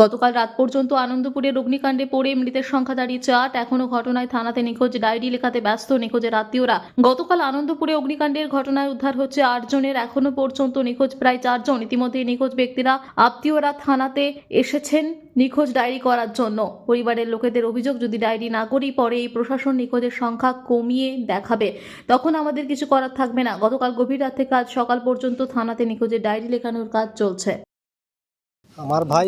গতকাল রাত পর্যন্ত আনন্দপুরের অগ্নিকাণ্ডে পড়ে মৃতের সংখ্যা দাঁড়িয়ে 4। এখনো ঘটনায় থানাতে নিখোঁজ ডায়েরি লেখাতে ব্যস্ত নিখোঁজের আত্মীয়রা। গতকাল আনন্দপুরে অগ্নিকাণ্ডের ঘটনায় উদ্ধার হচ্ছে 8 জনের, এখনো পর্যন্ত নিখোঁজ প্রায় 4 জন। ইতিমধ্যে নিখোঁজ ব্যক্তিরা আত্মীয়রা থানাতে এসেছেন নিখোঁজ ডায়েরি করার জন্য। পরিবারের লোকেদের অভিযোগ, যদি ডায়েরি না করি পরে এই প্রশাসন নিখোঁজের সংখ্যা কমিয়ে দেখাবে, তখন আমাদের কিছু করার থাকবে না। গতকাল গভীর রাত থেকে আজ সকাল পর্যন্ত থানাতে নিখোঁজের ডায়েরি লেখানোর কাজ চলছে। আমার ভাই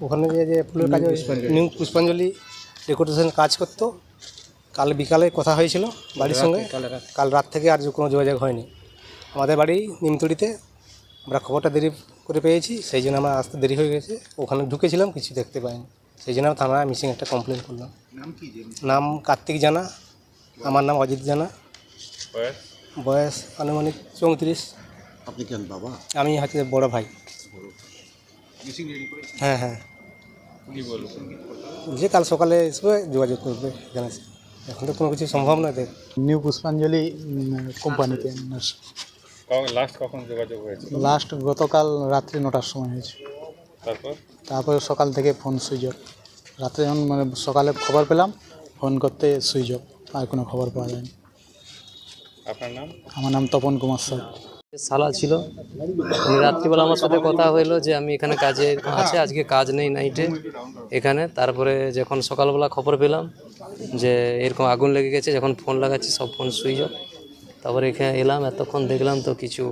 ওখানে যে ফুলের কাজে নিউ পুষ্পাঞ্জলি ডেকোরেশন কাজ করতো। কাল বিকালে কথা হয়েছিল বাড়ির সঙ্গে, কাল রাত থেকে আর কোনো যোগাযোগ হয়নি। আমাদের বাড়ি নিমতড়িতে, আমরা খবরটা দেরি করে পেয়েছি, সেই জন্য আমার আসতে দেরি হয়ে গেছে। ওখানে ঢুকেছিলাম, কিছু দেখতে পাইনি, সেই জন্য থানায় মিসিং একটা কমপ্লেন করলাম। নাম কার্তিক জানা, আমার নাম অজিত জানা, বয়স আনুমানিক 34। আপনি কেন বাবা? আমি হচ্ছে বড় ভাই। হ্যাঁ হ্যাঁ, যে কাল সকালে এসবে যোগাযোগ করবে জানাচ্ছি। এখন তো কোনো কিছু সম্ভব নয়। নিউ পুষ্পাঞ্জলি কোম্পানিতে লাস্ট কখন যোগাযোগ হয়েছে? লাস্ট গতকাল রাত্রি 9টার সময় হয়েছে। তারপরে সকাল থেকে ফোন সুইচ অফ। রাত্রে যখন সকালে খবর পেলাম, ফোন করতে সুইচ অফ, আর কোনো খবর পাওয়া যায়নি। আপনার নাম? আমার নাম তপন কুমার সাউ। শালা ছিল, রাত্রিবেলা আমার সাথে কথা হইলো যে আমি এখানে কাজে আছে, আজকে কাজ নেই নাইটে এখানে। তারপরে যখন সকালবেলা খবর পেলাম যে এরকম আগুন লেগে গেছে, যখন ফোন লাগাচ্ছি সব ফোন সুইচ অফ। তারপরে এখানে এলাম, এতক্ষণ দেখলাম তো কিছু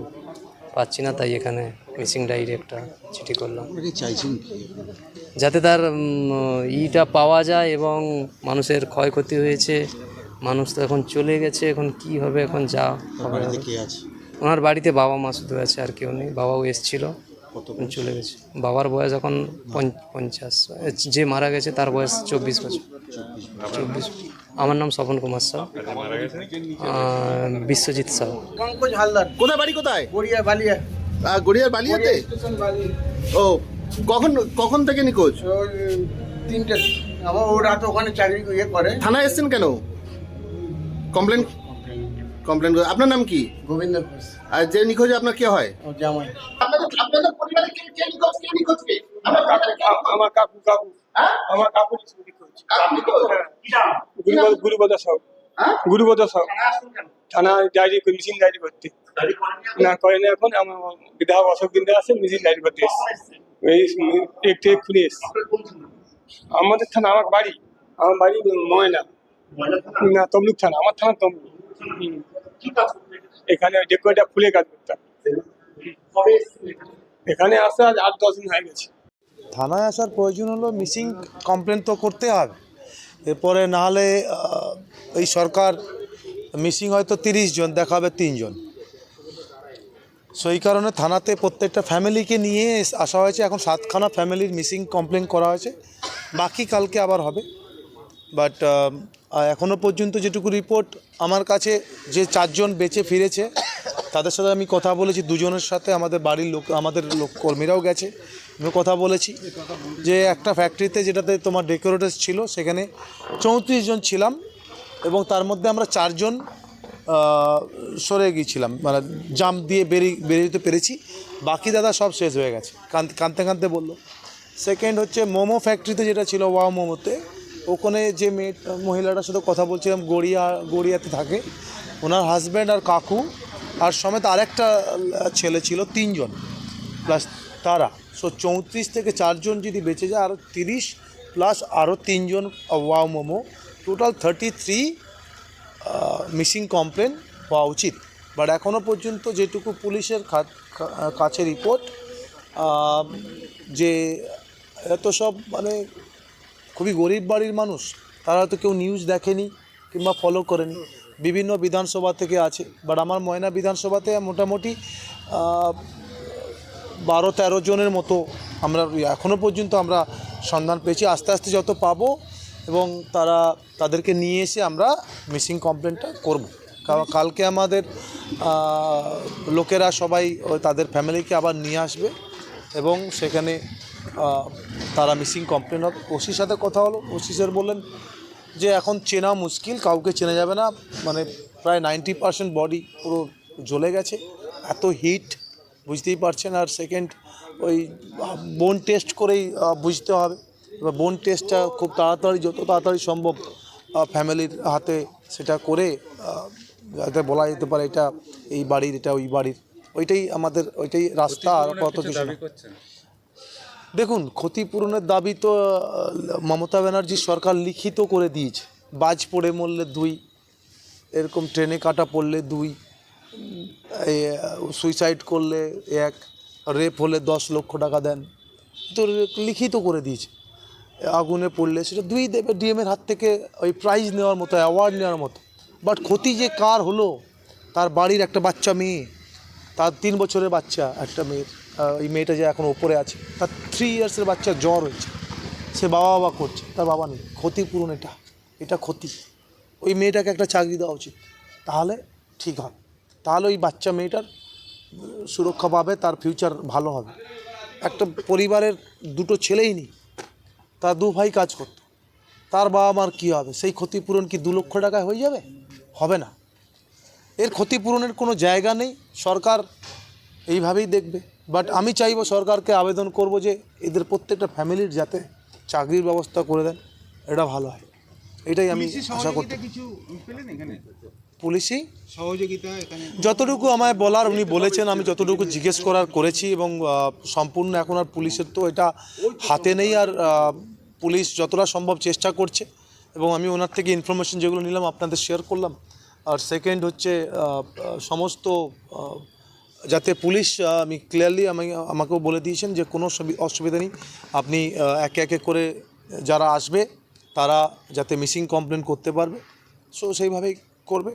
পাচ্ছি না, তাই এখানে মিসিং ডায়েরি একটা চিঠি করলাম, চাইছেন যাতে তার ইটা পাওয়া যায়। এবং মানুষের ক্ষয়ক্ষতি হয়েছে, মানুষ তো এখন চলে গেছে, এখন কি হবে, এখন যা হবে। কে আছে? ওনার বাড়িতে বাবা মা শুধু আছে, আর কেউ নেই। বাবাও এসেছিল, চলে গেছে। বাবার বয়স এখন 50, যে মারা গেছে তার বয়স 24 বছর। 24। আমার নাম স্বপন কুমার সাউ, বিশ্বজিৎ সাউ। পঙ্কজ হালদার। কোথায় বাড়ি? কোথায়? গড়িয়া বালিয়া। গড়িয়ার বালিয়াতে? স্টেশন বালিয়া। ও, কখন থেকে নিখোঁজ? ওই 3টে। আমার ও রাত ওখানে চাকরি করে। থানায় এসেছেন কেন? কমপ্লেন আপনার নাম কি? গোবিন্দ ঘোষ। আর যে নিখোঁজ আপনার কে হয়? ও জামাই। আপনাদের পরিবারে কে নিখোঁজ? আমার কাকু হ্যাঁ? আমার কাকু নিখোঁজ। কাকু গুরুপদ সাউ। হ্যাঁ? গুরুপদ সাউ থানা ডায়েরি, মিসিং ডায়েরি করতে না করেন। এখন আমার বিধায়ক অশোক দিনদার আছে, মিসিং ডায়েরি করতে এসছে। এই একটু খুলে এসছে আমাদের থানা। আমার বাড়ি ময়না না, তমলুক থানা। আমার থানা তমলুক। এখানে ডেকোরেটর ফুলে কাজ করতাম। এখানে আসা 8-10 দিন হয়ে গেছে। থানায় আসার প্রয়োজন হলো, মিসিং কমপ্লেন তো করতে হবে। এরপরে না হলে এই সরকার মিসিং হয়তো 30 জন, দেখাবে 3 জন। সো এই কারণে থানাতে প্রত্যেকটা ফ্যামিলিকে নিয়ে আসা হয়েছে। এখন 7খানা ফ্যামিলির মিসিং কমপ্লেন করা হয়েছে, বাকি কালকে আবার হবে। বাট এখনও পর্যন্ত যেটুকু রিপোর্ট আমার কাছে, যে 4 জন বেঁচে ফিরেছে তাদের সাথে আমি কথা বলেছি। 2 জনের সাথে আমাদের বাড়ির আমাদের কর্মীরাও গেছে, আমি কথা বলেছি যে একটা ফ্যাক্টরিতে যেটাতে তোমার ডেকোরেটর ছিল, সেখানে 34 জন ছিলাম, এবং তার মধ্যে আমরা 4 জন সরে গিয়েছিলাম, মানে জাম্প দিয়ে বেরিয়ে যেতে পেরেছি। বাকি দাদা সব শেষ হয়ে গেছে, কাঁদতে বললো। সেকেন্ড হচ্ছে মোমো ফ্যাক্টরিতে যেটা ছিল, ওয়াও মোমোতে, ওখানে যে মহিলাটার সাথে কথা বলছিলাম, গড়িয়াতে থাকে, ওনার হাজব্যান্ড আর কাকু আর সমেত আরেকটা ছেলে ছিল, 3 জন প্লাস তারা। সো 34 থেকে 4 জন যদি বেঁচে যায়, আরও 30 প্লাস আরও 3 জন wow momo, total 33 missing complain হওয়া উচিত। বাট এখনও পর্যন্ত যেটুকু পুলিশের কাছে রিপোর্ট, যে এত সব মানে খুবই গরিব বাড়ির মানুষ, তারা হয়তো কেউ নিউজ দেখেনি কিংবা ফলো করেনি, বিভিন্ন বিধানসভা থেকে আছে। বাট আমার ময়না বিধানসভাতে মোটামুটি 12-13 জনের মতো আমরা এখনও পর্যন্ত আমরা সন্ধান পেয়েছি। আস্তে আস্তে যত পাবো, এবং তাদেরকে নিয়ে এসে আমরা মিসিং কমপ্লেনটা করব। কালকে আমাদের লোকেরা সবাই তাদের ফ্যামিলিকে আবার নিয়ে আসবে, এবং সেখানে তারা মিসিং কমপ্লেন হবে। ওসির সাথে কথা হলো, ওসি স্যার বললেন যে এখন চেনা মুশকিল, কাউকে চেনা যাবে না, মানে প্রায় 90% বডি পুরো জ্বলে গেছে, এত হিট বুঝতেই পারছেন। আর সেকেন্ড ওই বোন টেস্ট করেই বুঝতে হবে। এবার বোন টেস্টটা খুব তাড়াতাড়ি, যত তাড়াতাড়ি সম্ভব ফ্যামিলির হাতে সেটা করে যাতে বলা যেতে পারে এটা এই বাড়ির, এটা ওই বাড়ির, ওইটাই রাস্তা, আর কত কিছু না। দেখুন, ক্ষতিপূরণের দাবি তো মমতা ব্যানার্জি সরকার লিখিত করে দিয়েছে। বাজ পড়ে মরলে 2, এরকম ট্রেনে কাটা পড়লে 2, সুইসাইড করলে 1, রেপ হলে 10 লক্ষ টাকা দেন, তো লিখিত করে দিয়েছে। আগুনে পড়লে সেটা 2 দেবে, ডিএমের হাত থেকে ওই প্রাইজ নেওয়ার মতো, অ্যাওয়ার্ড নেওয়ার মতো। বাট ক্ষতি যে কার হলো, তার বাড়ির একটা বাচ্চা মেয়ে, তার 3 বছরের বাচ্চা একটা মেয়ের, ওই মেয়েটা যে এখন ওপরে আছে, তার 3 ইয়ার্সের বাচ্চা জ্বর হয়েছে, সে বাবা করছে, তার বাবা নেই। ক্ষতিপূরণ এটা ক্ষতি। ওই মেয়েটাকে একটা চাকরি দেওয়া উচিত, তাহলে ঠিক হবে, তাহলে ওই বাচ্চা মেয়েটার সুরক্ষা পাবে, তার ফিউচার ভালো হবে। একটা পরিবারের 2টো ছেলেই নেই, তার 2 ভাই কাজ করত, তার বাবা মার কী হবে? সেই ক্ষতিপূরণ কি 2 লক্ষ টাকায় হয়ে যাবে? হবে না। এর ক্ষতিপূরণের কোনো জায়গা নেই, সরকার এইভাবেই দেখবে। বাট আমি চাইবো, সরকারকে আবেদন করব যে এদের প্রত্যেকটা ফ্যামিলির যাতে চাকরির ব্যবস্থা করে দেন, এটা ভালো হয়, এটাই আমি আশা করতে। পুলিশি সহযোগিতা এখানে যতটুকু আমায় বলার উনি বলেছেন, আমি যতটুকু জিজ্ঞেস করার করেছি, এবং সম্পূর্ণ এখন আর পুলিশের তো এটা হাতে নেই, আর পুলিশ যতটা সম্ভব চেষ্টা করছে, এবং আমি ওনার থেকে ইনফরমেশন যেগুলো নিলাম আপনাদের শেয়ার করলাম। আর সেকেন্ড হচ্ছে সমস্ত যাতে পুলিশ, আমি ক্লিয়ারলি আমাকেও বলে দিয়েছেন যে কোনো অসুবিধা নেই, আপনি একে একে করে যারা আসবে তারা যাতে মিসিং কমপ্লেন করতে পারবে, সো সেইভাবেই করবে।